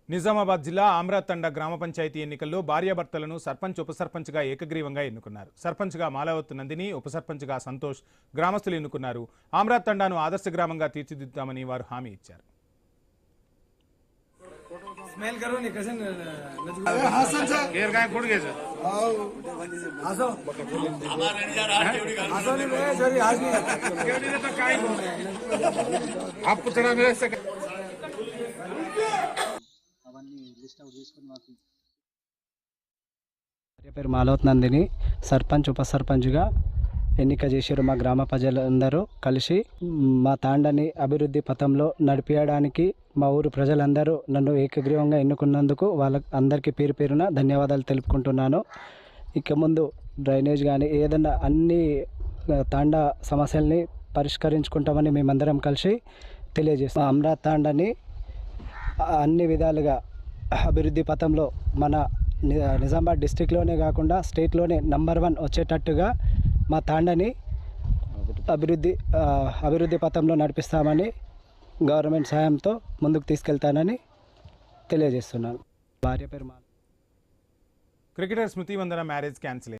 నిజామాబాద్ జిల్లా ఆమ్రాతండ గ్రామ పంచాయతీ ఎన్నికల్లో భార్యాభర్తలను సర్పంచ్ ఉప సర్పంచ్గా ఏకగ్రీవంగా ఎన్నుకున్నారు. సర్పంచ్గా మాలావత్ నందిని, ఉప సర్పంచ్గా సంతోష్ గ్రామస్తులు ఎన్నుకున్నారు. ఆమ్రాతండాను ఆదర్శ గ్రామంగా తీర్చిదిద్దామని వారు హామీ ఇచ్చారు. పేరు మాలవత్ నందిని సర్పంచ్ ఉప సర్పంచ్గా ఎన్నిక చేశారు. మా గ్రామ ప్రజలందరూ కలిసి మా తాండని అభివృద్ధి పథంలో నడిపించడానికి మా ఊరు ప్రజలందరూ నన్ను ఏకగ్రీవంగా ఎన్నుకున్నందుకు అందరికీ పేరు పేరున ధన్యవాదాలు తెలుపుకుంటున్నాను. ఇక ముందు డ్రైనేజ్ కానీ ఏదన్నా అన్ని తాండా సమస్యల్ని పరిష్కరించుకుంటామని మేమందరం కలిసి తెలియజేస్తాం. అమరావతి తాండని అన్ని విధాలుగా అభివృద్ధి పథంలో మన నిజామాబాద్ డిస్టిక్లోనే కాకుండా స్టేట్లోనే నంబర్ 1 వచ్చేటట్టుగా మా తాండని అభివృద్ధి పథంలో నడిపిస్తామని గవర్నమెంట్ సాయంతో ముందుకు తీసుకెళ్తానని తెలియజేస్తున్నాను. భార్య పేరు క్రికెటర్ స్మృతి వందన మ్యారేజ్ క్యాన్సిల్.